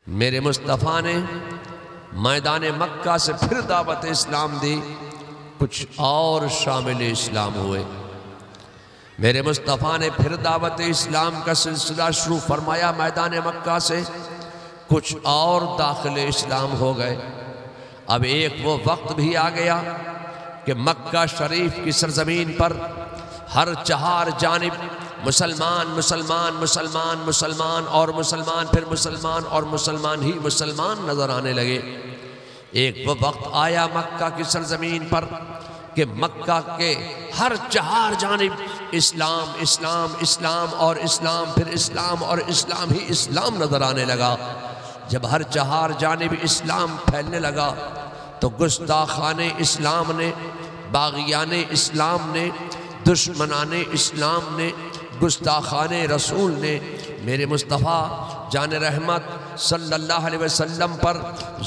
میرے مصطفیٰ نے میدان مکہ سے پھر دعوت اسلام دی، کچھ اور شامل اسلام ہوئے۔ میرے مصطفیٰ نے پھر دعوت اسلام کا سلسلہ شروع فرمایا میدان مکہ سے، کچھ اور داخل اسلام ہو گئے۔ اب ایک وہ وقت بھی آ گیا کہ مکہ شریف کی سرزمین پر ہر چہار جانب مسلمان مسلمان مسلمان مسلمان اور مسلمان پھر مسلمان اور مسلمان ہی مسلمان نظر آنے لگے۔ ایک وہ وقت آیا مکہ کی سرزمین پر کہ مکہ کے ہر چہار جانب اسلام اسلام اسلام اور اسلام پھر اسلام اور اسلام ہی اسلام نظر آنے لگا۔ جب ہر چہار جانب اسلام پھیلنے لگا تو گستاخان اسلام نے، باغیان اسلام نے، دشمنان اسلام نے، گستاخان رسول نے میرے مصطفیٰ جان رحمت صلی اللہ علیہ وسلم پر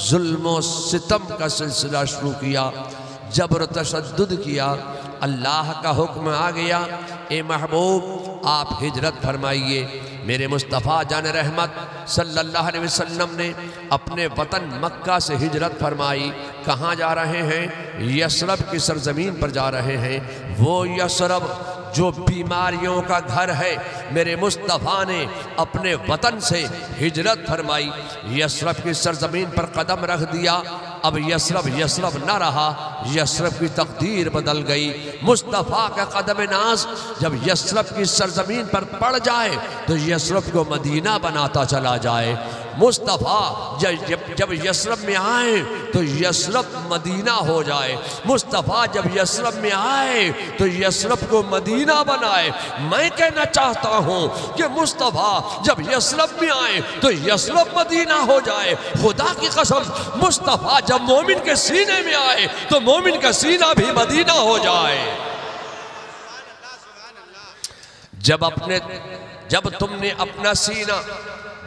ظلم و ستم کا سلسلہ شروع کیا، جبر و تشدد کیا۔ اللہ کا حکم آ گیا، اے محبوب آپ ہجرت فرمائیے۔ میرے مصطفیٰ جان رحمت صلی اللہ علیہ وسلم نے اپنے وطن مکہ سے ہجرت فرمائی۔ کہاں جا رہے ہیں؟ یثرب کی سرزمین پر جا رہے ہیں۔ وہ یثرب جو بیماریوں کا گھر ہے، میرے مصطفیٰ نے اپنے وطن سے ہجرت فرمائی، یثرب کی سرزمین پر قدم رکھ دیا۔ اب یثرب یثرب نہ رہا، یثرب کی تقدیر بدل گئی۔ مصطفیٰ کا قدم ناز جب یثرب کی سرزمین پر پڑ جائے تو یثرب کو مدینہ بناتا چلا جائے۔ مصطفیٰ جب یثرب میں آئے تو یثرب مدینہ ہو جائے۔ مصطفیٰ جب یثرب میں آئے تو یثرب کو مدینہ بنائے۔ میں کہنا چاہتا ہوں کہ مصطفیٰ جب یثرب میں آئے تو یثرب مدینہ ہو جائے۔ خدا کی قسم مصطفیٰ جب مومن کے سینے میں آئے تو مومن کا سینہ بھی مدینہ ہو جائے۔ جب تم نے اپنا سینہ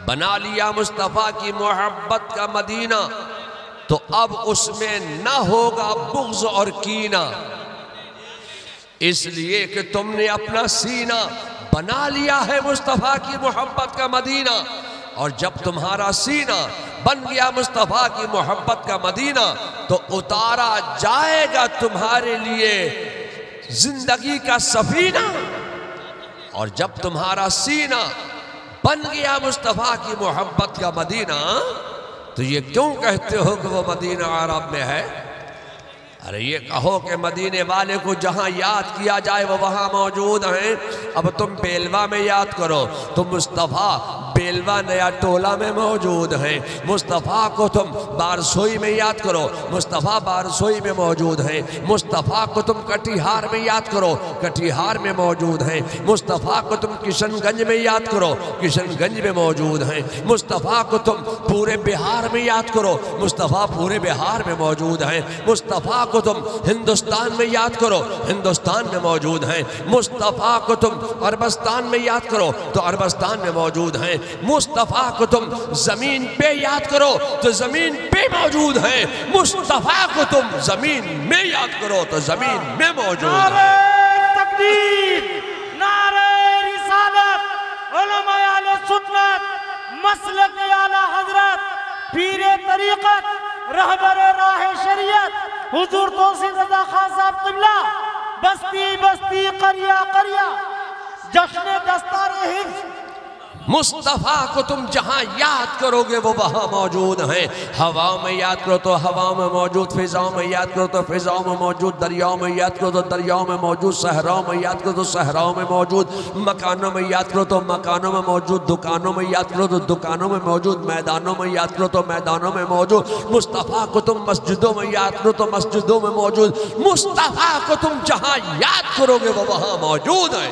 بنا لیا مصطفیٰ کی محبت کا مدینہ تو اب اس میں نہ ہوگا بغض اور کینہ، اس لیے کہ تم نے اپنا سینہ بنا لیا ہے مصطفیٰ کی محبت کا مدینہ۔ اور جب تمہارا سینہ بن گیا مصطفیٰ کی محبت کا مدینہ تو اتارا جائے گا تمہارے لیے زندگی کا سفینہ۔ اور جب تمہارا سینہ بن گیا مصطفیٰ کی محبت کا مدینہ تو یہ کیوں کہتے ہو کہ وہ مدینہ عرب میں ہے؟ ارے یہ کہو کہ مدینے والے کو جہاں یاد کیا جائے وہ وہاں موجود ہیں۔ اب تم بیلوا میں یاد کرو تو مصطفیٰ بیلوا نیا ٹولہ میں موجود ہیں۔ مصطفیٰ کو تم بارسوئی میں یاد کرو، مصطفیٰ بارسوئی میں موجود ہیں۔ مصطفیٰ کو تم کٹیہار میں یاد کرو، کٹیہار میں موجود ہیں۔ مصطفیٰ کو تم کشن گنج میں یاد کرو، کشن گنج میں موجود ہیں۔ مصطفیٰ کو تم پورے بہار میں یاد کرو، مصطفیٰ پورے بہار میں موجود ہیں۔ مصطفیٰ کو تم ہندوستان میں یاد کرو، ہندوستان میں موجود ہیں۔ مصطفیٰ کو تم عربستان میں یاد کرو تو عربستان میں موجود ہیں۔ مصطفیٰ کو تم زمین پہ یاد کرو تو زمین پہ موجود ہیں۔ مصطفیٰ کو تم زمین میں یاد کرو تو زمین میں موجود ہیں۔ نعرہ تکبیر، نعرہ رسالت، علماء اہل سنت، مسلک اعلی حضرت، پیر طریقت، رہبر راہ شریعت حضور توصیف رضا خان صاحب قبلہ، بستی بستی قریہ قریہ جشن دستار حفظ۔ مصطفیٰ کو تم جہاں یاد کرو گے وہ وہاں موجود ہیں۔ ہوا میں یاد کرو تو ہوا میں موجود، فضاؤں میں یاد کرو تو فضاؤں میں موجود، دریاؤں میں یاد کرو تو دریاؤں میں موجود، صحراؤں میں یاد کرو تو صحراؤں میں موجود، مکانوں میں یاد کرو تو مکانوں میں موجود، دکانوں میں یاد کرو تو دکانوں میں موجود، میدانوں میں یاد کرو تو میدانوں میں موجود۔ مصطفیٰ کو تم مسجدوں میں یاد کرو تو مسجدوں میں موجود۔ مصطفیٰ کو تم جہاں یاد کرو گے وہ وہاں موجود ہیں۔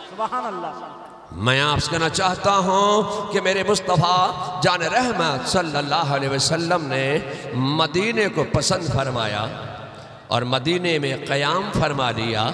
سبحان اللہ۔ میں آپ سے کہنا چاہتا ہوں کہ میرے مصطفیٰ جان رحمت صلی اللہ علیہ وسلم نے مدینے کو پسند فرمایا اور مدینے میں قیام فرما لیا۔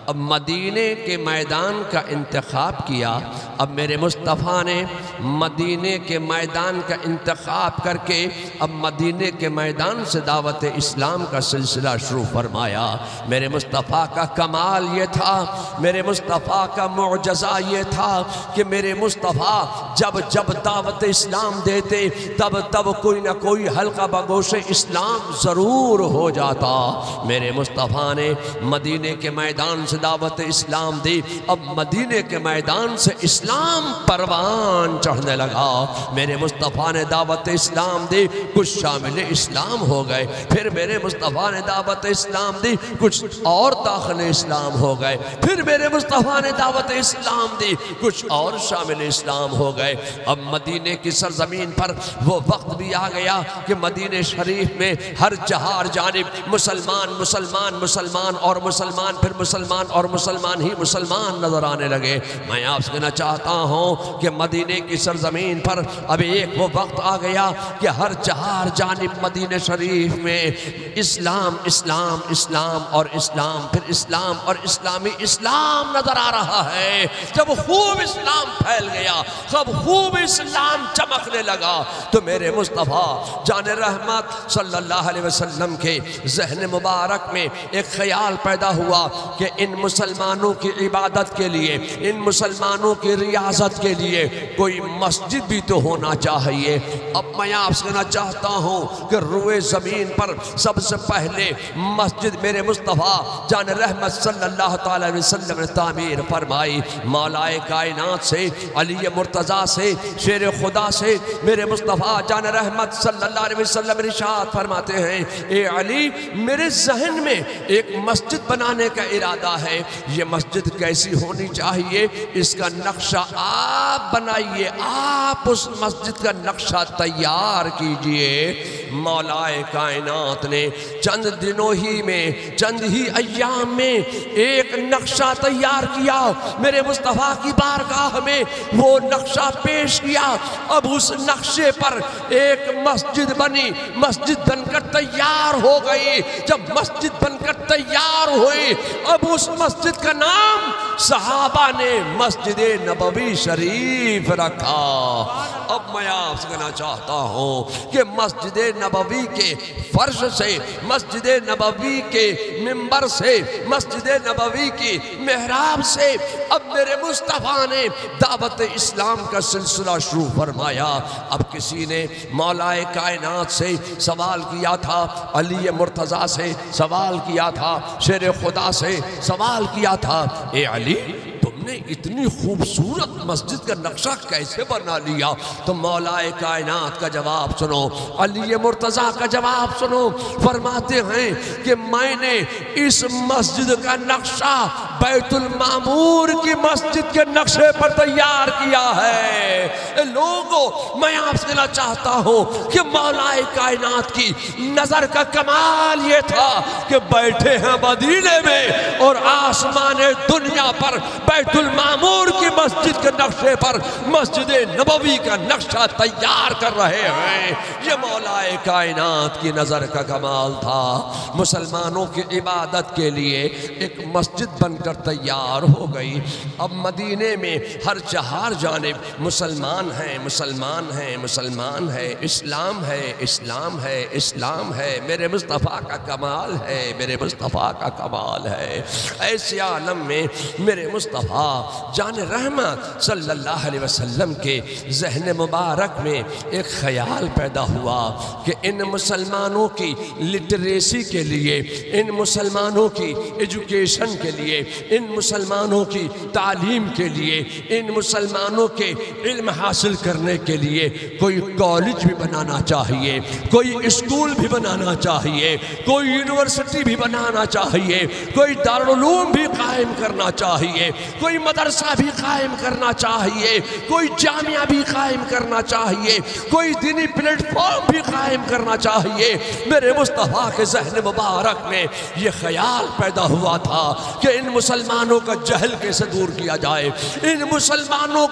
اب مدینے کے میدان کا انتخاب کیا. اب میرے مصطفیٰ نے مدینے کے میدان کا انتخاب کر کے اب مدینے کے میدان سے دعوت اسلام کا سلسلہ شروع فرمایا. میرے مصطفیٰ کا کمال یہ تھا، میرے مصطفیٰ کا معجزہ یہ تھا کہ میرے مصطفیٰ جب جب دعوت اسلام دیتے تب تب کوئی نہ کوئی حلقہ بگوش اسلام ضرور ہو جاتا. میرے مصطفیٰ نے مدینے کے میدان سے دعوت اسلام دی. اب مدینے کے میدان سے اسلام پروان چڑھنے لگا. میرے مصطفیٰ نے دعوت اسلام دی، کچھ شامل اسلام ہو گئے. پھر میرے مصطفیٰ نے دعوت اسلام دی، کچھ اور داخل اسلام ہو گئے. پھر میرے مصطفیٰ نے دعوت اسلام دی، کچھ اور شامل اسلام ہو گئے. اب مدینے کی سرزمین پر وہ وقت بھی آ گیا کہ مدینہ شریف میں ہر چہار جانب مسلمان مسلمان مسلمان اور مسلمان، پھر مسلمان اور مسلمان ہی مسلمان نظر آنے لگے. میں آپ سے کہنا چاہتا ہوں کہ مدینے کی سرزمین پر اب ایک وہ وقت آ گیا کہ ہر چہار جانب مدینہ شریف میں اسلام اسلام اسلام اور اسلام، پھر اسلام اور اسلامی اسلام نظر آ رہا ہے. جب خوب اسلام پھیل گیا، جب خوب اسلام چمکنے لگا تو میرے مصطفیٰ جان رحمت صلی اللہ علیہ وسلم کے ذہن مبارک میں ایک خیال پیدا ہوا کہ ان مسلمانوں کی عبادت کے لیے، ان مسلمانوں کی ریاضت کے لیے کوئی مسجد بھی تو ہونا چاہیے. اب میں آپ سے کہنا چاہتا ہوں کہ روئے زمین پر سب سے پہلے مسجد میرے مصطفیٰ جان رحمت صلی اللہ تعالی وسلم نے تعمیر فرمائی. مولا کائنات سے، علی مرتضیٰ سے، شیر خدا سے میرے مصطفیٰ جان رحمت صلی اللہ علیہ وسلم ارشاد فرماتے ہیں، اے علی میرے ذہن میں ایک مسجد بنانے کا ارادہ ہے. یہ مسجد کیسی ہونی چاہیے، اس کا نقشہ آپ بنائیے، آپ اس مسجد کا نقشہ تیار کیجئے. مولا کائنات نے چند دنوں ہی میں، چند ہی ایام میں ایک نقشہ تیار کیا. میرے مصطفیٰ کی بارگاہ میں وہ نقشہ پیش کیا. اب اس نقشے پر ایک مسجد بنی، مسجد بن کر تیار ہو گئی. جب مسجد بن کر تیار ہوئی اب اس مسجد کا نام صحابہ نے مسجد نبوی شریف رکھا. اب میں آپ سے کہنا چاہتا ہوں کہ مسجد نبوی کے فرش سے، مسجد نبوی کے منبر سے، مسجد نبوی کی محراب سے اب میرے مصطفیٰ نے دعوت اسلام کا سلسلہ شروع فرمایا. اب کسی نے مولا کائنات سے سوال کیا تھا، علی مرتضیٰ سے سوال کیا تھا، شیر خدا سے سوال کیا تھا، اے علی تم نے اتنی خوبصورت مسجد کا نقشہ کیسے بنا لیا؟ تو مولا کائنات کا جواب سنو، علی مرتضیٰ کا جواب سنو. فرماتے ہیں کہ میں نے اس مسجد کا نقشہ بیت المعمور کی مسجد کے نقشے پر تیار کیا ہے. لوگوں میں آپ سے کہنا چاہتا ہوں کہ مولا کائنات کی نظر کا کمال یہ تھا کہ بیٹھے ہیں مدینے میں اور آسمان دنیا پر بیت المعمور کی مسجد کے نقشے پر مسجد نبوی کا نقشہ تیار کر رہے ہیں. یہ مولا کائنات کی نظر کا کمال تھا. مسلمانوں کی عبادت کے لیے ایک مسجد بن کر تیار ہو گئی. اب مدینے میں ہر چہار جانب مسلمان ہیں، مسلمان ہیں، مسلمان ہے، اسلام ہے، اسلام ہے، اسلام ہے. میرے مصطفیٰ کا کمال ہے، میرے مصطفیٰ کا کمال ہے. ایسے عالم میں میرے مصطفیٰ جان رحمت صلی اللہ علیہ وسلم کے ذہن مبارک میں ایک خیال پیدا ہوا کہ ان مسلمانوں کی لٹریسی کے لیے، ان مسلمانوں کی ایجوکیشن کے لیے، ان مسلمانوں کی تعلیم کے لیے، ان مسلمانوں کے علم حاصل کرنے کے لیے کوئی کالج بھی بنانا چاہیے، کوئی اسکول بھی بنانا چاہیے، کوئی یونیورسٹی بھی بنانا چاہیے، کوئی دارالعلوم بھی قائم کرنا چاہیے، کوئی مدرسہ بھی قائم کرنا چاہیے، کوئی جامعہ بھی قائم کرنا چاہیے، کوئی دینی پلیٹ فارم بھی قائم کرنا چاہیے۔ میرے مصطفیٰ کے ذہن مبارک میں یہ خیال پیدا ہوا تھا کہ ان مسلمانوں کا جہل کیسے دور کیا جائے، ان مسلمانوں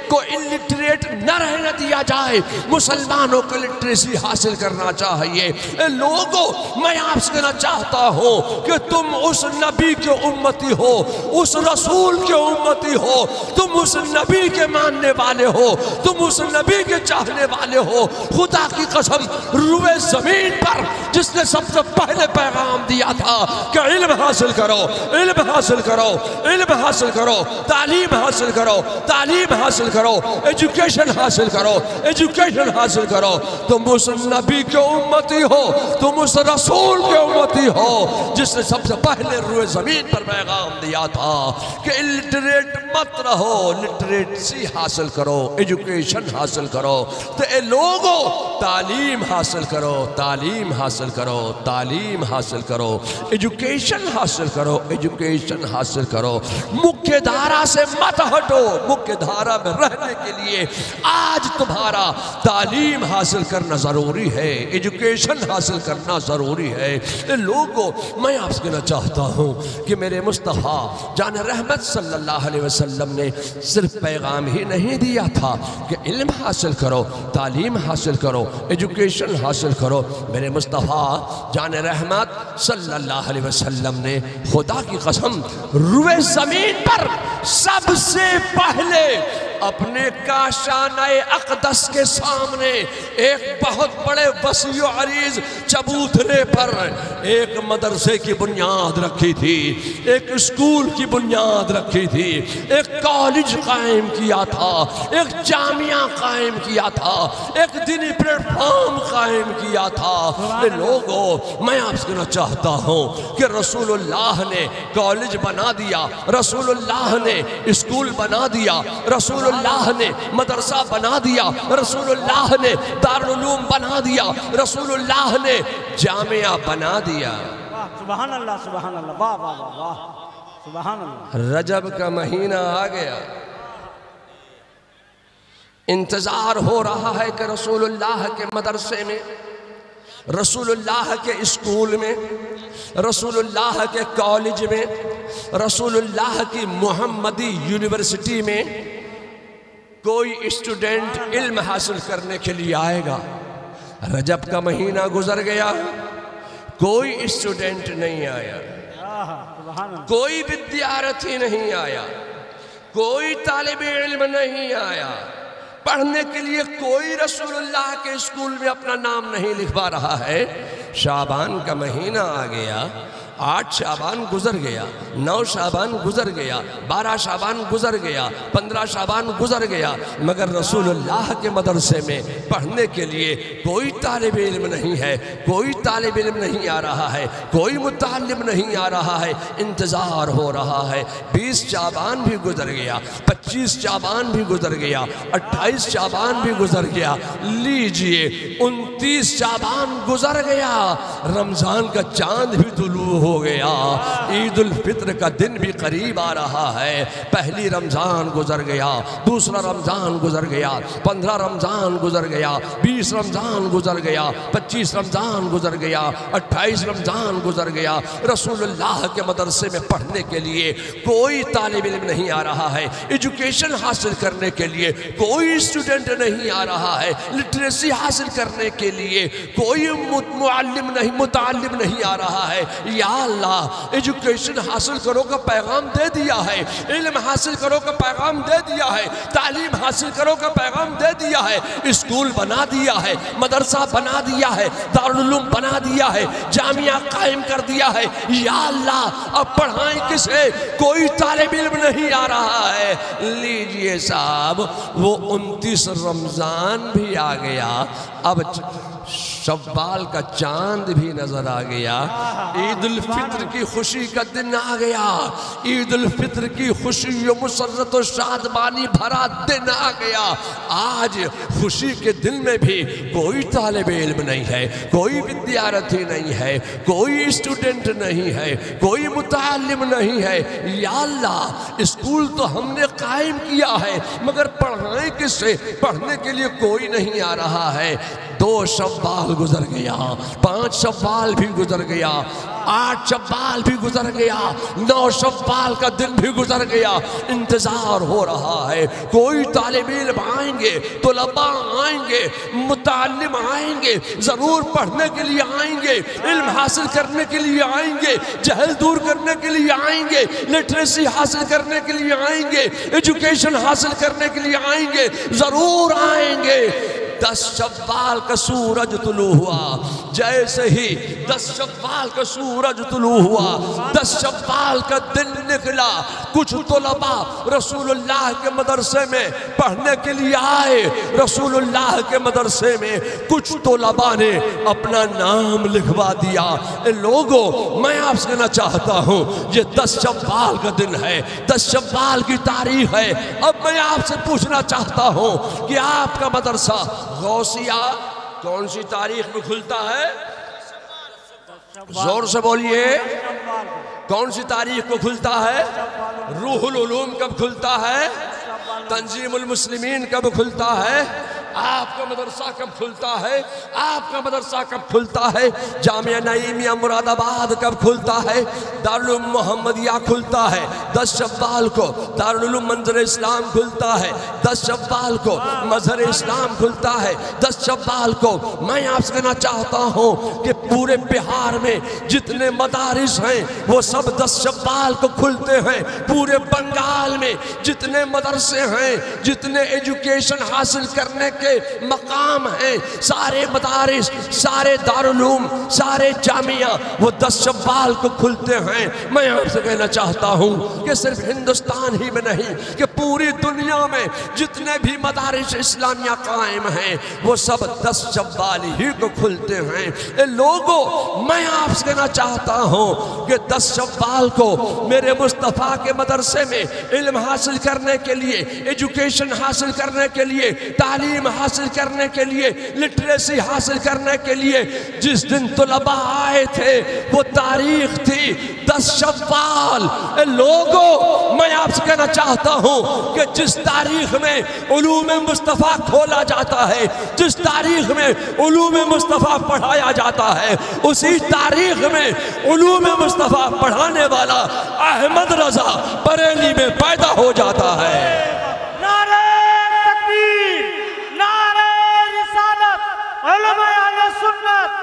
کو الٹریٹ نہ رہنے دیا جائے، مسلمانوں کو لٹریسی حاصل کرنا چاہیے۔ اے لوگوں، میں آپ سے کہنا چاہتا ہوں کہ تم اس نبی کے امتی ہو، اس رسول کے امتی ہو، تم اس نبی کے ماننے والے ہو، تم اس نبی کے چاہنے والے ہو۔ خدا کی قسم، روئے زمین پر جس نے سب سے پہلے پیغام دیا تھا کہ علم حاصل کرو، علم حاصل کرو، علم حاصل کرو، تعلیم حاصل کرو، تعلیم حاصل کرو، ایجوکیشن حاصل کرو، ایجوکیشن حاصل کرو۔ تم اس نبی کے امتی ہو، تم اس رسول کے امتی ہو جس نے سب سے پہلے روئے زمین پر پیغام دیا تھا کہ الٹریٹ مت رہو، لٹریسی حاصل کرو، ایجوکیشن حاصل کرو۔ تو اے لوگوں، تعلیم حاصل کرو، تعلیم حاصل کرو، تعلیم حاصل کرو، ایجوکیشن حاصل کرو، ایجوکیشن حاصل کرو۔ مکہ دھارا سے مت ہٹو، مکہ دھارا میں رہنے کے لیے آج تمہارا تعلیم حاصل کرنا ضروری ہے، ایجوکیشن حاصل کرنا ضروری ہے۔ اے لوگوں، میں آپ سے کہنا چاہتا ہوں کہ میرے مصطفیٰ جان رحمت صلی اللہ علیہ وسلم نے صرف پیغام ہی نہیں دیا تھا کہ علم حاصل کرو، تعلیم حاصل کرو، ایجوکیشن حاصل کرو۔ میرے مصطفیٰ جان رحمت صلی اللہ علیہ وسلم نے خدا کی قسم روئے زمین پر سب سے پہلے اپنے کاشانہ اقدس کے سامنے ایک بہت بڑے وسیع و عریض چبوترے پر ایک مدرسے کی بنیاد رکھی تھی، ایک اسکول کی بنیاد رکھی تھی، ایک کالج قائم کیا تھا، ایک جامعہ قائم کیا تھا، ایک دینی پلیٹ فارم قائم کیا تھا۔ اے لوگوں، میں آپ سے کہنا چاہتا ہوں کہ رسول اللہ نے کالج بنا دیا، رسول اللہ نے اسکول بنا دیا، رسول اللہ نے مدرسہ بنا دیا، رسول اللہ نے دارالعلوم بنا دیا، رسول اللہ نے جامعہ بنا دیا۔ سبحان اللہ، سبحان اللہ، واہ واہ واہ واہ، سبحان اللہ۔ رجب کا مہینہ آ گیا، انتظار ہو رہا ہے کہ رسول اللہ کے مدرسے میں، رسول اللہ کے اسکول میں، رسول اللہ کے کالج میں، رسول اللہ کی محمدی یونیورسٹی میں کوئی اسٹوڈنٹ علم حاصل کرنے کے لیے آئے گا۔ رجب کا مہینہ گزر گیا، کوئی اسٹوڈنٹ نہیں آیا، کوئی ودیارتھی نہیں آیا، کوئی طالب علم نہیں آیا، پڑھنے کے لیے کوئی رسول اللہ کے اسکول میں اپنا نام نہیں لکھوا رہا ہے۔ شعبان کا مہینہ آ گیا، 8 شعبان گزر گیا، 9 شعبان گزر گیا، 12 شعبان گزر گیا، 15 شعبان گزر گیا، مگر رسول اللہ کے مدرسے میں پڑھنے کے لیے کوئی طالب علم نہیں ہے، کوئی طالب علم نہیں آ رہا ہے، کوئی متعلم نہیں آ رہا ہے۔ انتظار ہو رہا ہے، 20 شعبان بھی گزر گیا، 25 شعبان بھی گزر گیا، 28 شعبان بھی گزر گیا، لیجئے 29 شعبان گزر گیا، رمضان کا چاند بھی طلوع ہو گیا، عید الفطر کا دن بھی قریب آ رہا ہے۔ پہلی رمضان گزر گیا، دوسرا رمضان گزر گیا، 15 رمضان گزر گیا، 20 رمضان گزر گیا، 25 رمضان گزر گیا، 28 رمضان گزر گیا۔ رسول اللہ کے مدرسے میں پڑھنے کے لیے کوئی طالب علم نہیں آ رہا ہے، ایجوکیشن حاصل کرنے کے لیے کوئی اسٹوڈنٹ نہیں آ رہا ہے، لٹریسی حاصل کرنے کے لیے کوئی معلم نہیں، متعلم نہیں آ رہا ہے۔ یا اللہ، ایجوکیشن حاصل کرو کا پیغام دے دیا ہے، علم حاصل کرو کا پیغام دے دیا ہے، تعلیم حاصل کرو کا پیغام دے دیا ہے، اسکول بنا دیا ہے، مدرسہ بنا دیا ہے، دارالعلوم بنا دیا ہے، جامعہ قائم کر دیا ہے۔ یا اللہ، اب پڑھائیں کسے؟ کوئی طالب علم نہیں آ رہا ہے۔ لیجئے صاحب، وہ 29 رمضان بھی آ گیا، اب شوال کا چاند بھی نظر آ گیا، عید الفطر کی خوشی کا دن آ گیا، عید الفطر کی خوشی و مسرت و شادمانی بھرا دن آ گیا۔ آج خوشی کے دن میں بھی کوئی طالب علم نہیں ہے، کوئی ودیارتھی نہیں ہے، کوئی اسٹوڈنٹ نہیں ہے، کوئی متعلم نہیں ہے۔ یا اللہ، اسکول تو ہم نے قائم کیا ہے مگر پڑھائیں کس سے؟ پڑھنے کے لیے کوئی نہیں آ رہا ہے۔ 2 شوال گزر گیا، 5 شوال بھی گزر گیا، 8 شوال بھی گزر گیا، 9 شوال کا دن بھی گزر گیا۔ انتظار ہو رہا ہے، کوئی طالب علم آئیں گے، طلباء آئیں گے، متعلم آئیں گے، ضرور پڑھنے کے لیے آئیں گے، علم حاصل کرنے کے لیے آئیں گے، جہل دور کرنے کے لیے آئیں گے، لٹریسی حاصل کرنے کے لیے آئیں گے، ایجوکیشن حاصل کرنے کے لیے آئیں گے، ضرور آئیں گے۔ 10 شوال کا سورج طلوع ہوا، جیسے ہی 10 شوال کا سورج طلوع ہوا، 10 شوال کا دن نکلا، کچھ طلباء رسول اللہ کے مدرسے میں پڑھنے کے لیے آئے۔ رسول اللہ کے مدرسے میں کچھ طلباء نے اپنا نام لکھوا دیا۔ لوگوں، میں آپ سے کہنا چاہتا ہوں، یہ 10 شوال کا دن ہے، 10 شوال کی تاریخ ہے۔ اب میں آپ سے پوچھنا چاہتا ہوں کہ آپ کا مدرسہ غوثیہ کون سی تاریخ میں کھلتا ہے؟ زور سے بولیے، کون سی تاریخ کو کھلتا ہے؟ روح العلوم کب کھلتا ہے؟ تنظیم المسلمین کب کھلتا ہے؟ آپ کا مدرسہ کب کھلتا ہے؟ آپ کا مدرسہ کب کھلتا ہے؟ جامعہ نعیمیہ مراد آباد کب کھلتا ہے؟ دارالعلوم محمدیہ کھلتا ہے 10 شوال کو، دارالعلوم منظر اسلام کھلتا ہے 10 شوال کو، مظہر اسلام کھلتا ہے 10 شوال کو۔ میں آپ سے کہنا چاہتا ہوں کہ پورے بہار میں جتنے مدارس ہیں وہ سب 10 شوال کو کھلتے ہیں۔ پورے بنگال میں جتنے مدرسے ہیں، جتنے ایجوکیشن حاصل کرنے کے مقام ہیں، سارے مدارس، سارے دارالعلوم، سارے جامعہ وہ 10 شوال کو کھلتے ہیں۔ میں آپ سے کہنا چاہتا ہوں کہ صرف ہندوستان ہی میں نہیں کہ پوری دنیا میں جتنے بھی مدارس اسلامیہ قائم ہیں وہ سب 10 شوال ہی کو کھلتے ہیں۔ اے لوگوں، میں آپ سے کہنا چاہتا ہوں کہ 10 شوال کو میرے مصطفیٰ کے مدرسے میں علم حاصل کرنے کے لیے، ایجوکیشن حاصل کرنے کے لیے، تعلیم حاصل کرنے کے لیے، لٹریسی حاصل کرنے کے لیے جس دن طلباء آئے تھے وہ تاریخ تھی 10 شوال۔ اے لوگوں، میں آپ سے کہنا چاہتا ہوں کہ جس تاریخ میں علوم مصطفیٰ کھولا جاتا ہے، جس تاریخ میں علوم مصطفیٰ پڑھایا جاتا ہے، اسی تاریخ میں علوم مصطفیٰ پڑھانے والا احمد رضا بریلی میں پیدا ہو جاتا ہے۔ نعرہ تکبیر، نعرہ رسالت، علماء اہل سنت،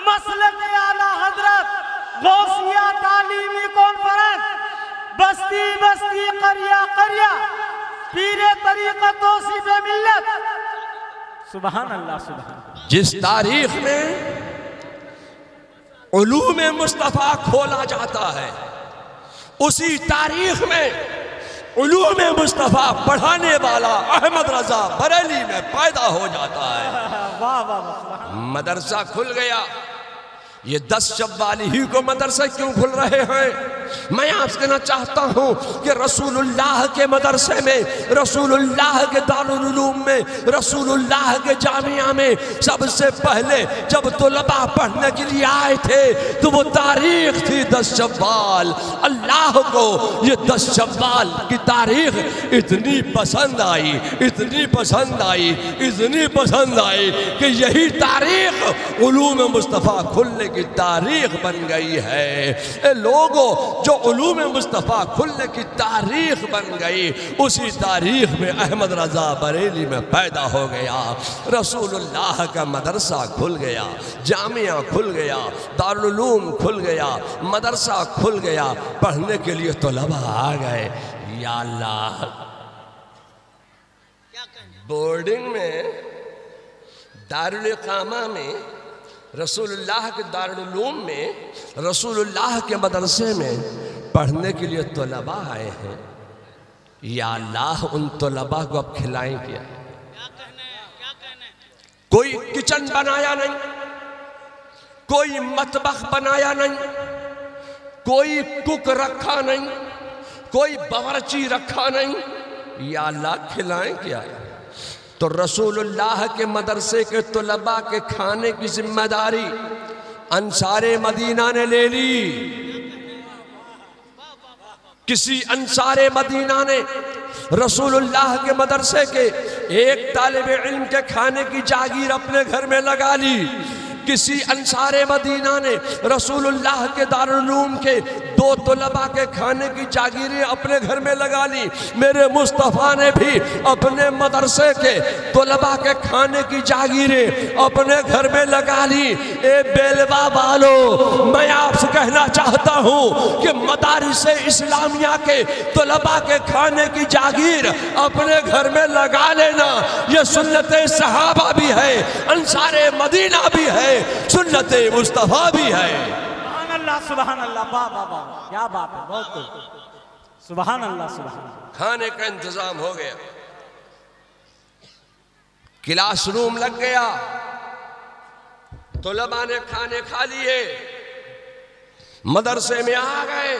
مسلک اعلیٰ حضرت، غوثیہ تعلیمی کانفرنس، بستی بستی قریہ قریہ، پیر طریقت توصیف ملت۔ سبحان اللہ، سبحان اللہ۔ جس تاریخ میں علوم مصطفیٰ کھولا جاتا ہے، اسی تاریخ میں علوم مصطفیٰ پڑھانے والا احمد رضا بریلی میں پیدا ہو جاتا ہے۔ واہ واہ واہ۔ مدرسہ کھل گیا۔ یہ 10 شوال ہی کو مدرسہ کیوں کھل رہے ہیں؟ میں آپ سے کہنا چاہتا ہوں کہ رسول اللہ کے مدرسے میں، رسول اللہ کے دارالعلوم میں، رسول اللہ کے جامعہ میں سب سے پہلے جب طلباء پڑھنے کے لیے آئے تھے تو وہ تاریخ تھی 10 شوال۔ اللہ کو یہ 10 شوال کی تاریخ اتنی پسند آئی، اتنی پسند آئی، اتنی پسند آئی کہ یہی تاریخ علوم مصطفیٰ کھلنے کی تاریخ بن گئی ہے۔ اے لوگوں، جو علوم مصطفیٰ کھلنے کی تاریخ بن گئی، اسی تاریخ میں احمد رضا بریلی میں پیدا ہو گیا۔ رسول اللہ کا مدرسہ کھل گیا، جامعہ کھل گیا، دارالعلوم کھل گیا، مدرسہ کھل گیا، پڑھنے کے لیے طلباء آ گئے۔ یا اللہ، بورڈنگ میں، دارالاقامہ میں، رسول اللہ کے دارالعلوم میں، رسول اللہ کے مدرسے میں پڑھنے کے لیے طلباء آئے ہیں۔ یا اللہ، ان طلباء کو اب کھلائیں کیا؟ کوئی کچن بنایا نہیں، کوئی مطبخ بنایا نہیں، کوئی کک رکھا نہیں، کوئی باورچی رکھا نہیں، یا اللہ کھلائیں کیا؟ تو رسول اللہ کے مدرسے کے طلباء کے کھانے کی ذمہ داری انصار مدینہ نے لے لی۔ کسی انصار مدینہ نے رسول اللہ کے مدرسے کے ایک طالب علم کے کھانے کی جاگیر اپنے گھر میں لگا لی۔ کسی انصار مدینہ نے رسول اللہ کے دارالعلوم کے 2 طلباء کے کھانے کی جاگیریں اپنے گھر میں لگا لی۔ میرے مصطفیٰ نے بھی اپنے مدرسے کے طلباء کے کھانے کی جاگیریں اپنے گھر میں لگا لی۔ اے بیلوا والو، میں آپ سے کہنا چاہتا ہوں کہ مدارس اسلامیہ کے طلباء کے کھانے کی جاگیر اپنے گھر میں لگا لینا، یہ سنت صحابہ بھی ہے، انصار مدینہ بھی ہے، سنت مصطفیٰ بھی ہے۔ سبحان اللہ، سبحان اللہ، واہ واہ واہ، کیا بات ہے، بہت خوب، سبحان اللہ، سبحان اللہ۔ کھانے کا انتظام ہو گیا، کلاس روم لگ گیا، طلباء نے کھانے کھا لیے، مدرسے میں آ گئے،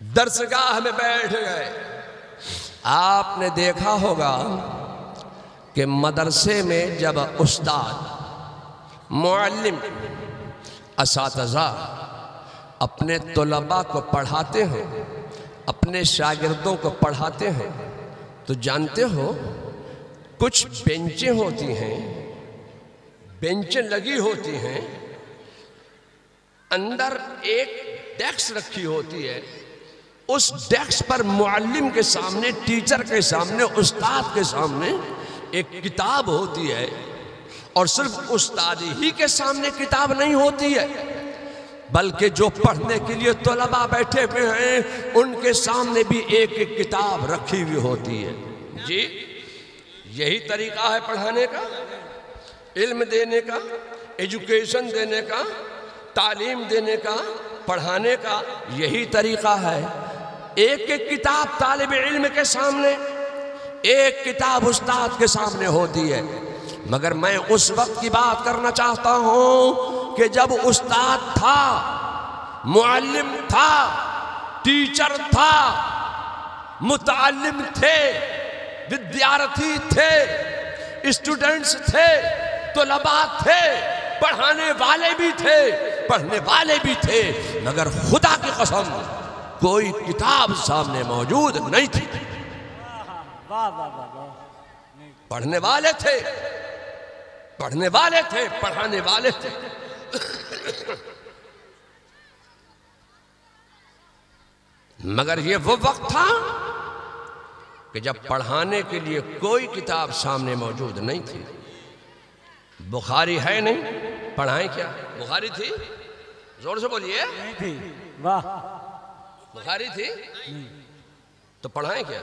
درسگاہ میں بیٹھ گئے۔ آپ نے دیکھا ہوگا کہ مدرسے میں جب استاد، معلم، اساتذہ اپنے طلباء کو پڑھاتے ہیں، اپنے شاگردوں کو پڑھاتے ہیں، تو جانتے ہو کچھ بینچیں ہوتی ہیں، بینچیں لگی ہوتی ہیں، اندر ایک ڈیسک رکھی ہوتی ہے، اس ڈیسک پر معلم کے سامنے، ٹیچر کے سامنے، استاد کے سامنے ایک کتاب ہوتی ہے، اور صرف استاد ہی کے سامنے کتاب نہیں ہوتی ہے، بلکہ جو پڑھنے کے لیے طلباء بیٹھے ہوئے ہیں ان کے سامنے بھی ایک ایک کتاب رکھی ہوئی ہوتی ہے۔ جی یہی طریقہ ہے پڑھانے کا، علم دینے کا، ایجوکیشن دینے کا، تعلیم دینے کا، پڑھانے کا، یہی طریقہ ہے۔ ایک ایک کتاب طالب علم کے سامنے، ایک کتاب استاد کے سامنے ہوتی ہے۔ مگر میں اس وقت کی بات کرنا چاہتا ہوں کہ جب استاد تھا، معلم تھا، ٹیچر تھا، متعلم تھے، ودیارتھی تھے، اسٹوڈنٹس تھے، طلباء تھے، پڑھانے والے بھی تھے، پڑھنے والے بھی تھے، مگر خدا کی قسم کوئی کتاب سامنے موجود نہیں تھی۔ واہ واہ واہ واہ، پڑھنے والے تھے، پڑھنے والے تھے، پڑھانے والے تھے۔ مگر یہ وہ وقت تھا کہ جب پڑھانے کے لیے کوئی کتاب سامنے موجود نہیں تھی۔ بخاری ہے نہیں، پڑھائیں کیا؟ بخاری تھی؟ زور سے بولیے۔ نہیں تھی، واہ، بخاری تھی تو پڑھائیں کیا؟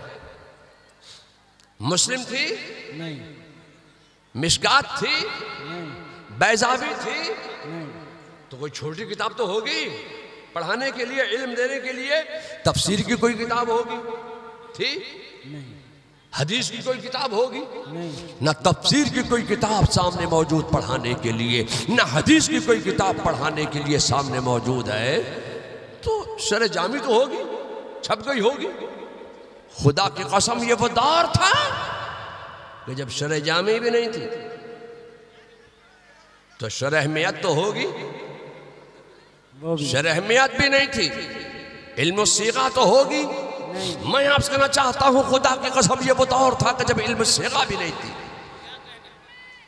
مسلم تھی؟ نہیں، مشکات تھی؟ نہیں، بیضاوی تھی؟ نہیں، تو کوئی چھوٹی کتاب تو ہوگی پڑھانے کے لیے، علم دینے کے لیے۔ تفسیر کی کوئی کتاب ہوگی؟ تھی؟ نہیں، حدیث کی کوئی کتاب ہوگی؟ نہیں، نہ تفسیر کی کوئی کتاب سامنے موجود پڑھانے کے لیے، نہ حدیث کی کوئی کتاب پڑھانے کے لیے سامنے موجود ہے، تو شرح جامی تو ہوگی، چھپ گئی ہوگی۔ خدا کی قسم یہ وہ دور تھا کہ جب شرح جامی بھی نہیں تھی، تو شرح میت تو ہوگی، وہ بھی شرح میت بھی نہیں تھی، علم الصیغہ تو ہوگی۔ میں آپ سے کہنا چاہتا ہوں خدا کی قسم یہ وہ دور تھا کہ جب علم الصیغہ بھی نہیں تھی،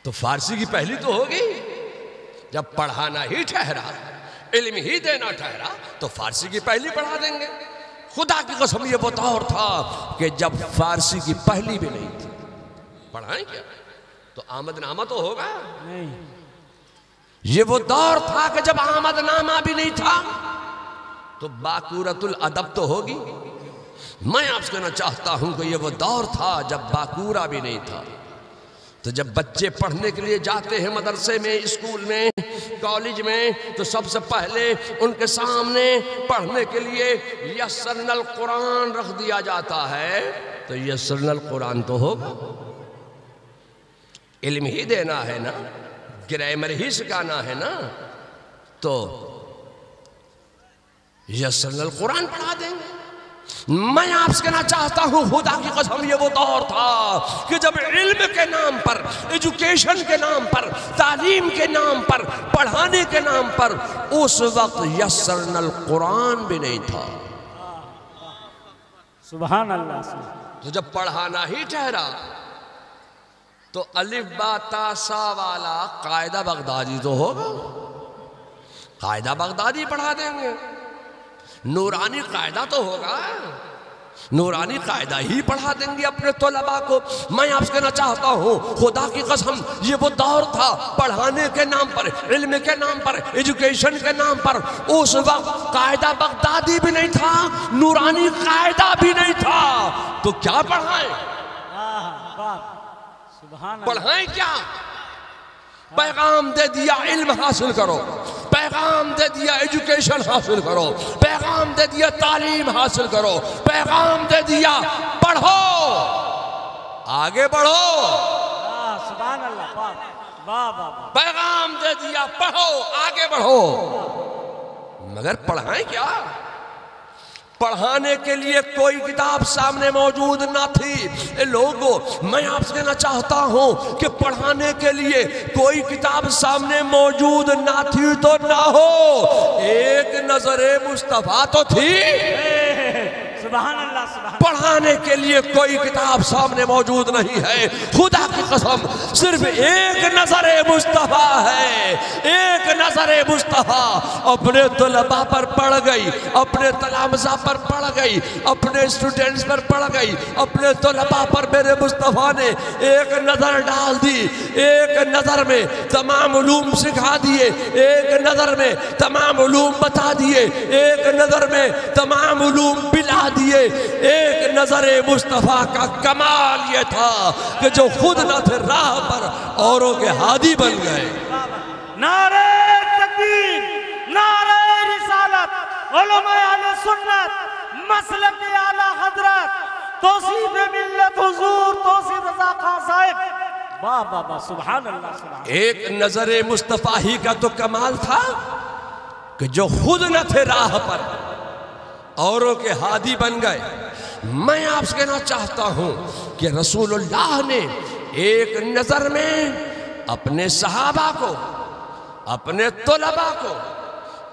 تو فارسی کی پہلی تو ہوگی۔ جب پڑھانا ہی ٹھہرا، علم ہی دینا ٹھہرا، تو فارسی کی پہلی پڑھا دیں گے۔ خدا کی قسم یہ وہ دور تھا کہ جب فارسی کی پہلی بھی نہیں تھی، پڑھائیں کیا؟ تو آمد نامہ تو ہوگا۔ نہیں، یہ وہ دور تھا کہ جب آمد نامہ بھی نہیں تھا، تو باقورۃ الادب تو ہوگی۔ میں آپ سے کہنا چاہتا ہوں کہ یہ وہ دور تھا جب باقورہ بھی نہیں تھا۔ تو جب بچے پڑھنے کے لیے جاتے ہیں مدرسے میں، اسکول میں، کالج میں، تو سب سے پہلے ان کے سامنے پڑھنے کے لیے یسرنا القرآن رکھ دیا جاتا ہے۔ تو یسرنا القرآن تو ہوگا، علم ہی دینا ہے نا، گرامر ہی سکھانا ہے نا، تو یسرنا القرآن پڑھا دیں گے۔ میں آپ سے کہنا چاہتا ہوں خدا کی قسم یہ وہ دور تھا کہ جب علم کے نام پر، ایجوکیشن کے نام پر، تعلیم کے نام پر، پڑھانے کے نام پر اس وقت یسرنا القرآن بھی نہیں تھا۔ سبحان اللہ۔ تو جب پڑھانا ہی ٹھہرا تو الف با تا سا والا قاعدہ بغدادی تو ہوگا، قاعدہ بغدادی پڑھا دیں گے، نورانی قاعدہ تو ہوگا، نورانی قاعدہ ہی پڑھا دیں گے اپنے طلباء کو۔ میں آپ سے کہنا چاہتا ہوں خدا کی قسم یہ وہ دور تھا پڑھانے کے نام پر، علم کے نام پر، ایجوکیشن کے نام پر اس وقت قاعدہ بغدادی بھی نہیں تھا، نورانی قاعدہ بھی نہیں تھا، تو کیا پڑھائیں؟ پڑھائیں کیا؟ پیغام دے دیا علم حاصل کرو، پیغام دے دیا ایجوکیشن حاصل کرو، پیغام دے دیا تعلیم حاصل کرو، پیغام دے دیا پڑھو، آگے بڑھو۔ سبحان اللہ۔ پیغام دے دیا پڑھو، آگے بڑھو، مگر پڑھائیں کیا؟ پڑھانے کے لیے کوئی کتاب سامنے موجود نہ تھی۔ اے لوگو میں آپ سے کہنا چاہتا ہوں کہ پڑھانے کے لیے کوئی کتاب سامنے موجود نہ تھی تو نہ ہو، ایک نظر مصطفیٰ تو تھی۔ سبحان اللہ۔ پڑھانے کے لیے کوئی کتاب سامنے موجود نہیں ہے، خدا کی قسم صرف ایک نظر مصطفیٰ ہے، ایک نظر مصطفیٰ اپنے طلباء پر پڑ گئی، اپنے تلامذہ پر پڑ گئی، اپنے اسٹوڈنٹس پر پڑ گئی، اپنے طلباء پر میرے مصطفیٰ نے ایک نظر ڈال دی، ایک نظر میں تمام علوم سکھا دیے، ایک نظر میں تمام علوم بتا دیے، ایک نظر میں تمام علوم پلا دیے۔ ایک نظر مصطفیٰ کا کمال یہ تھا کہ جو خود نہ تھے راہ پر اوروں کے ہادی بن گئے۔ نعرہ تکبیر، نعرہ رسالت، علماء اہل سنت، مسلک اعلیٰ حضرت، توصیف ملت حضور توصیف رضا خان صاحب، واہ واہ واہ، سبحان اللہ سبحان۔ ایک نظر مصطفیٰ ہی کا تو کمال تھا کہ جو خود نہ تھے راہ پر اوروں کے ہادی بن گئے۔ میں آپ سے کہنا چاہتا ہوں کہ رسول اللہ نے ایک نظر میں اپنے صحابہ کو، اپنے طلباء کو،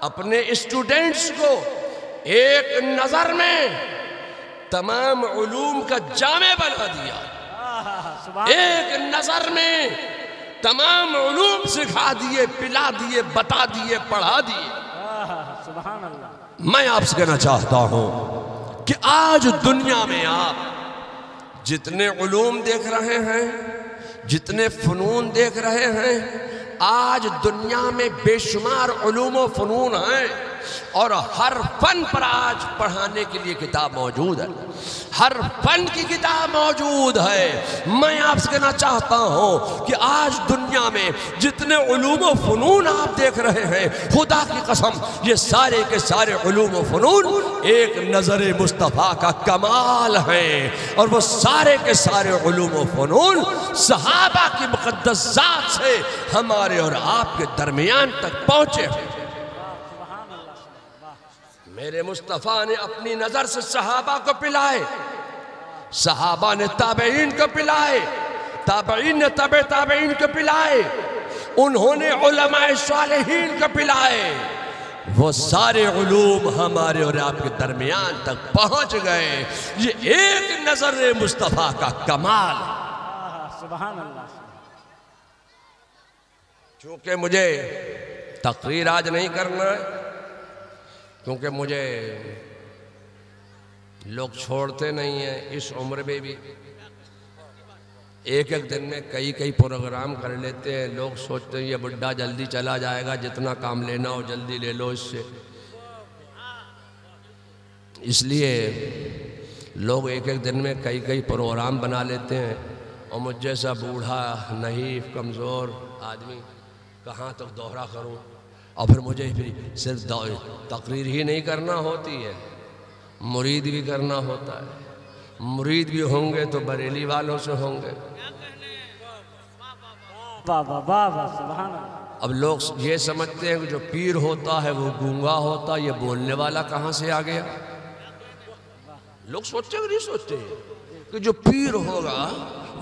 اپنے اسٹوڈنٹس کو ایک نظر میں تمام علوم کا جامع بنا دیا، ایک نظر میں تمام علوم سکھا دیے، پلا دیے، بتا دیے، پڑھا دیے۔ سبحان اللہ۔ میں آپ سے کہنا چاہتا ہوں کہ آج دنیا میں آپ جتنے علوم دیکھ رہے ہیں، جتنے فنون دیکھ رہے ہیں، آج دنیا میں بے شمار علوم و فنون ہیں، اور ہر فن پر آج پڑھانے کے لیے کتاب موجود ہے، ہر فن کی کتاب موجود ہے۔ میں آپ سے کہنا چاہتا ہوں کہ آج دنیا میں جتنے علوم و فنون آپ دیکھ رہے ہیں، خدا کی قسم یہ سارے کے سارے علوم و فنون ایک نظر مصطفیٰ کا کمال ہیں، اور وہ سارے کے سارے علوم و فنون صحابہ کی مقدس ذات سے ہمارے اور آپ کے درمیان تک پہنچے ہیں۔ میرے مصطفیٰ نے اپنی نظر سے صحابہ کو پلائے، صحابہ نے تابعین کو پلائے، تابعین نے تابع تابعین کو پلائے، انہوں نے علماء صالحین کو پلائے، وہ سارے علوم ہمارے اور آپ کے درمیان تک پہنچ گئے۔ یہ ایک نظر مصطفیٰ کا کمال۔ سبحان اللہ۔ چونکہ مجھے تقریر آج نہیں کرنا ہے، کیونکہ مجھے لوگ چھوڑتے نہیں ہیں، اس عمر میں بھی ایک ایک دن میں کئی پروگرام کر لیتے ہیں۔ لوگ سوچتے ہیں یہ بڈھا جلدی چلا جائے گا، جتنا کام لینا ہو جلدی لے لو اس سے، اس لیے لوگ ایک ایک دن میں کئی پروگرام بنا لیتے ہیں، اور مجھ جیسا بوڑھا نحیف کمزور آدمی کہاں تک دوہرا کروں، اور پھر مجھے صرف تقریر ہی نہیں کرنا ہوتی ہے، مرید بھی کرنا ہوتا ہے۔ مرید بھی ہوں گے تو بریلی والوں سے ہوں گے، سبحان اللہ۔ اب لوگ یہ سمجھتے ہیں کہ جو پیر ہوتا ہے وہ گونگا ہوتا، یہ بولنے والا کہاں سے آ گیا؟ لوگ سوچتے ہیں کہ نہیں سوچتے کہ جو پیر ہوگا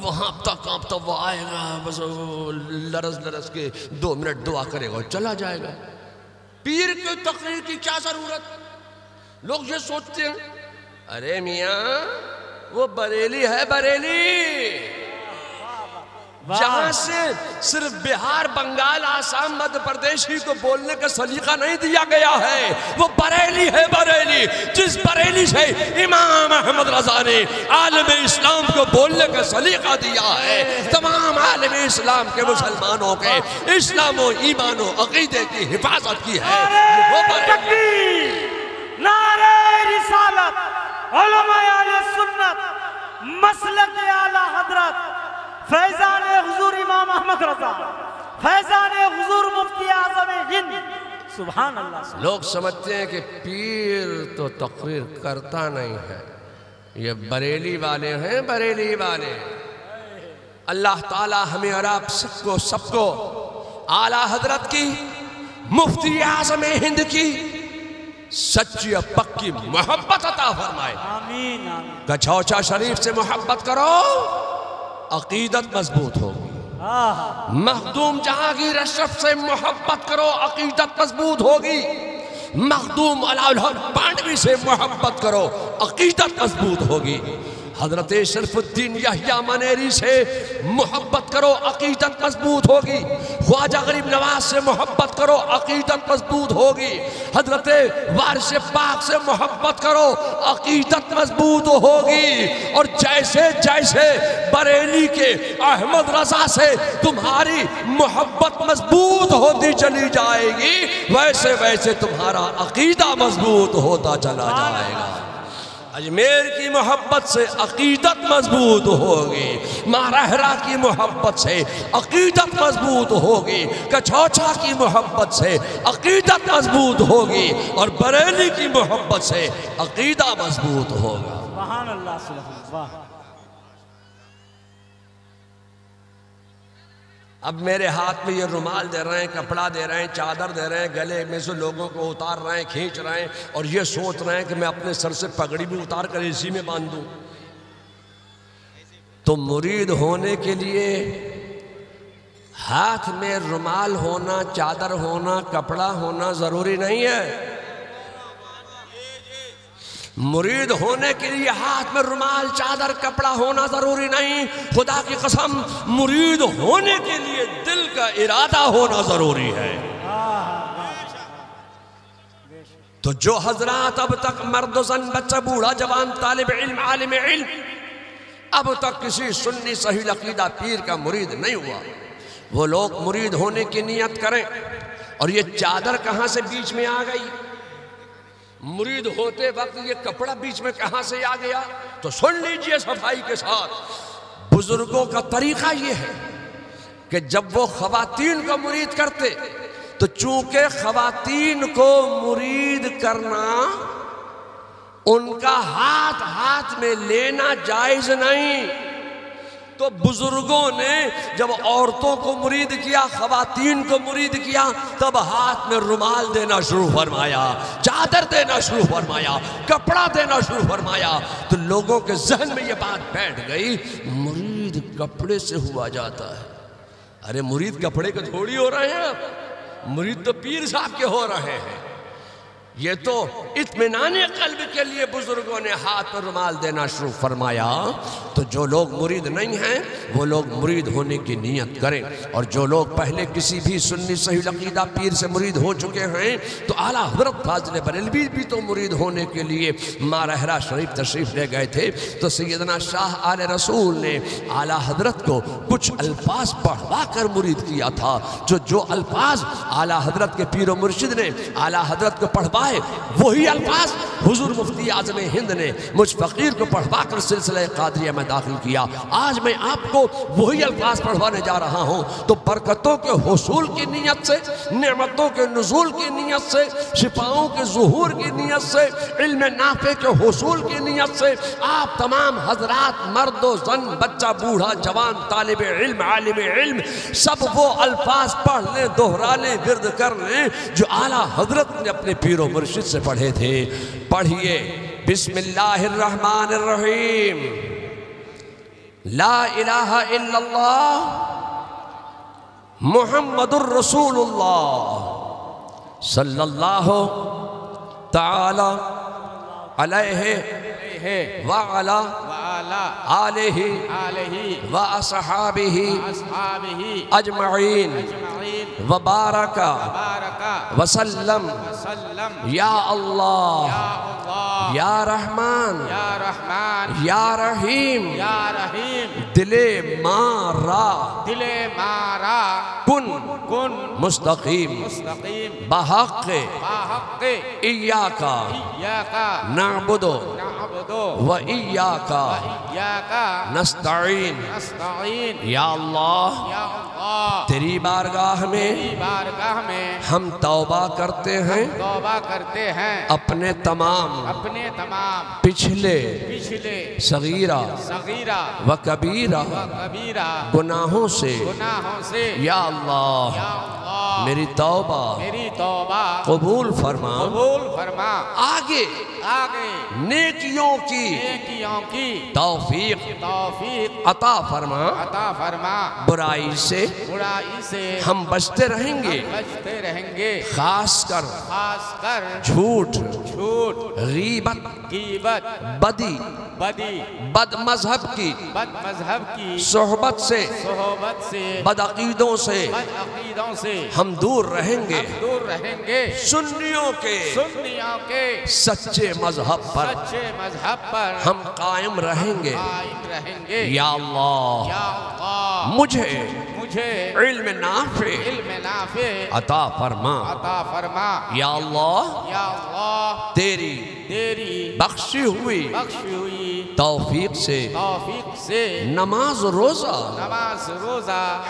وہ ہانپتا کانپتا وہ آئے گا، بس لرز لرز کے 2 منٹ دعا کرے گا اور چلا جائے گا۔ پیر کی تقریر کی کیا ضرورت؟ لوگ یہ سوچتے ہیں ارے میاں وہ بریلی ہے، بریلی، جہاں سے صرف بہار، بنگال، آسام، مدھیہ پردیش ہی کو بولنے کا سلیقہ نہیں دیا گیا ہے، وہ بریلی ہے، بریلی، جس بریلی سے امام احمد رضا نے عالم اسلام کو بولنے کا سلیقہ دیا ہے، تمام عالم اسلام کے مسلمانوں کے اسلام و ایمان و عقیدے کی حفاظت کی ہے، وہ بریلی۔ نعرہ رسالت، علماء اہل سنت، مسلک اعلیٰ حضرت فیضان حضور امام احمد رضا، فیضان حضور مفتی اعظم ہند، سبحان اللہ۔ لوگ سمجھتے ہیں کہ پیر تو تقریر کرتا نہیں ہے، یہ بریلی والے ہیں، بریلی والے۔ اللہ تعالی ہمیں اور آپ سب کو اعلیٰ حضرت کی، مفتی اعظم ہند کی سچی اور پکی محبت عطا فرمائے۔ آمین آمین۔ گچھوچا شریف سے محبت کرو، عقیدت مضبوط ہوگی۔ مخدوم جہانگیر اشرف سے محبت کرو، عقیدت مضبوط ہوگی۔ مخدوم علاء الحق پانڈوی سے محبت کرو، عقیدت مضبوط ہوگی۔ حضرت شرف الدین یحییٰ منیری سے محبت کرو، عقیدت مضبوط ہوگی۔ خواجہ غریب نواز سے محبت کرو، عقیدت مضبوط ہوگی۔ حضرت وارث پاک سے محبت کرو، عقیدت مضبوط ہوگی۔ اور جیسے جیسے بریلی کے احمد رضا سے تمہاری محبت مضبوط ہوتی چلی جائے گی، ویسے ویسے تمہارا عقیدہ مضبوط ہوتا چلا جائے گا۔ اجمیر کی محبت سے عقیدت مضبوط ہوگی، مارہرہ کی محبت سے عقیدت مضبوط ہوگی، کچھوچا کی محبت سے عقیدت مضبوط ہوگی، اور بریلی کی محبت سے عقیدہ مضبوط ہوگا۔ سبحان اللہ، سبحان اللہ۔ اب میرے ہاتھ میں یہ رومال دے رہے ہیں، کپڑا دے رہے ہیں، چادر دے رہے ہیں، گلے میں سے لوگوں کو اتار رہے ہیں، کھینچ رہے ہیں، اور یہ سوچ رہے ہیں کہ میں اپنے سر سے پگڑی بھی اتار کر اسی میں باندھ دوں۔ تو مرید ہونے کے لیے ہاتھ میں رومال ہونا، چادر ہونا، کپڑا ہونا ضروری نہیں ہے۔ مرید ہونے کے لیے ہاتھ میں رومال، چادر، کپڑا ہونا ضروری نہیں، خدا کی قسم مرید ہونے کے لیے دل کا ارادہ ہونا ضروری ہے۔ تو جو حضرات اب تک مرد و زن، بچہ، بوڑھا، جوان، طالب علم، عالم علم اب تک کسی سنی صحیح عقیدہ پیر کا مرید نہیں ہوا، وہ لوگ مرید ہونے کی نیت کریں۔ اور یہ چادر کہاں سے بیچ میں آ گئی؟ مرید ہوتے وقت یہ کپڑا بیچ میں کہاں سے آ گیا؟ تو سن لیجئے صفائی کے ساتھ، بزرگوں کا طریقہ یہ ہے کہ جب وہ خواتین کو مرید کرتے تو چونکہ خواتین کو مرید کرنا ان کا ہاتھ میں لینا جائز نہیں، تو بزرگوں نے جب عورتوں کو مرید کیا، خواتین کو مرید کیا، تب ہاتھ میں رومال دینا شروع فرمایا، چادر دینا شروع فرمایا، کپڑا دینا شروع فرمایا۔ تو لوگوں کے ذہن میں یہ بات بیٹھ گئی، مرید کپڑے سے ہوا جاتا ہے۔ ارے مرید کپڑے کے تھوڑی ہو رہے ہیں، آپ مرید تو پیر صاحب کے ہو رہے ہیں۔ یہ تو اطمینان قلب کے لیے بزرگوں نے ہاتھ پر رومال دینا شروع فرمایا۔ تو جو لوگ مرید نہیں ہیں وہ لوگ مرید ہونے کی نیت کریں، اور جو لوگ پہلے کسی بھی سنی صحیح عقیدہ پیر سے مرید ہو چکے ہیں تو اعلیٰ حضرت فاضل بریلوی بھی تو مرید ہونے کے لیے مارہرہ شریف تشریف لے گئے تھے، تو سیدنا شاہ آل رسول نے اعلیٰ حضرت کو کچھ الفاظ پڑھوا کر مرید کیا تھا۔ جو الفاظ اعلیٰ حضرت کے پیر و مرشد نے اعلیٰ حضرت کو پڑھوا فرمائے وہی الفاظ حضور مفتی اعظم ہند نے مجھ فقیر کو پڑھوا کر سلسلہ قادریہ میں داخل کیا. آج میں آپ کو وہی الفاظ پڑھوانے جا رہا ہوں. تو برکتوں کے حصول کی نیت سے، نعمتوں کے نزول کی نیت سے، شفاؤں کے ظہور کی نیت سے، علم نافع کے حصول کی نیت سے آپ تمام حضرات، مرد و زن، بچہ، بوڑھا، جوان، طالب علم، عالم علم، سب وہ الفاظ پڑھ لیں، دہرا لیں، ورد کر لیں جو اعلیٰ حضرت نے اپنے پیر و مرشد سے پڑھے تھے. پڑھیے بسم اللہ الرحمن الرحیم. لا الہ الا اللہ محمد الرسول اللہ صلی اللہ تعالی علیہ وعلا آلہ وأصحابہ اجمعین وبارک وسلم. یا اللہ یا رحمان یا رحیم دل مارا کن مستقیم بحق ایاکا نعبد و ایاکا نستعین. یا اللہ تیری بارگاہ میں ہم توبہ کرتے ہیں اپنے تمام پچھلے صغیرہ و کبیرہ گناہوں سے. یا اللہ میری توبہ قبول فرما. آگے نیکیوں کی توفیق عطا فرما. برائی سے ہم بچتے رہیں گے، خاص کر جھوٹ، غیبت، بدی، بد مذہب کی صحبت سے، بد عقیدوں سے ہم دور رہیں گے. سنیوں کے سچے مذہب پر ہم قائم رہیں گے. یا اللہ مجھے علم نافع عطا فرما. یا اللہ تیری بخشی ہوئی توفیق سے نماز روزہ،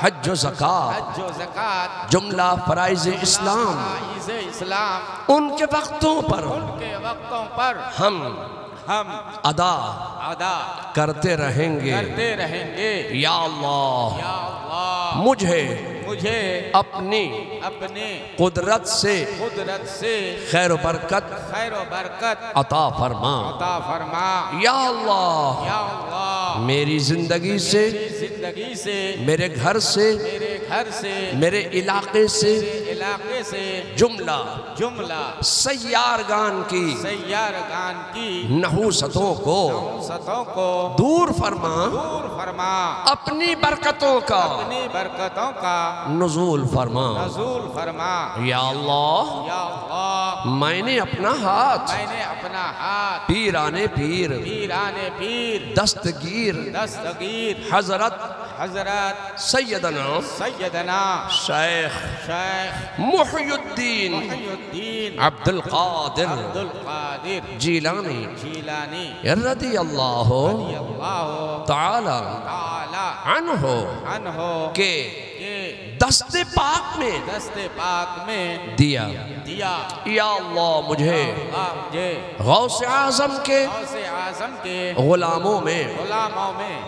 حج و زکات، جملہ فرائض اسلام ان کے وقتوں پر ہم ادا کرتے رہیں گے. یا اللہ مجھے اپنی قدرت سے خیر و برکت عطا فرما. یا اللہ میری زندگی سے، میرے گھر سے، میرے علاقے سے جملہ سیارگان کی نحوستوں کو دور فرما. اپنی برکتوں کا نزول فرما. یا اللہ میں نے اپنا ہاتھ پیرانے پیر دستگیر حضرت سیدنا شیخ محی الدین عبد القادر جیلانی رضی اللہ تعالی عنہ کے دست پاک میں دیا. یا اللہ مجھے غوث اعظم کے غلاموں میں،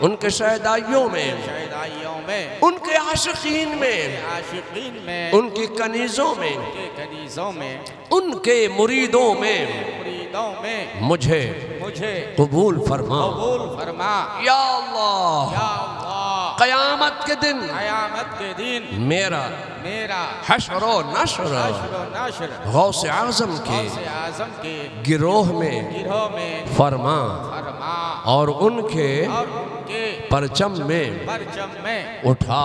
ان کے شہدائیوں میں، ان کے عاشقین میں، ان کی کنیزوں میں، ان کے مریدوں میں مجھے قبول فرما. یا اللہ قیامت کے دن میرا حشر و نشر غوث اعظم کے گروہ میں فرما اور ان کے پرچم میں اٹھا.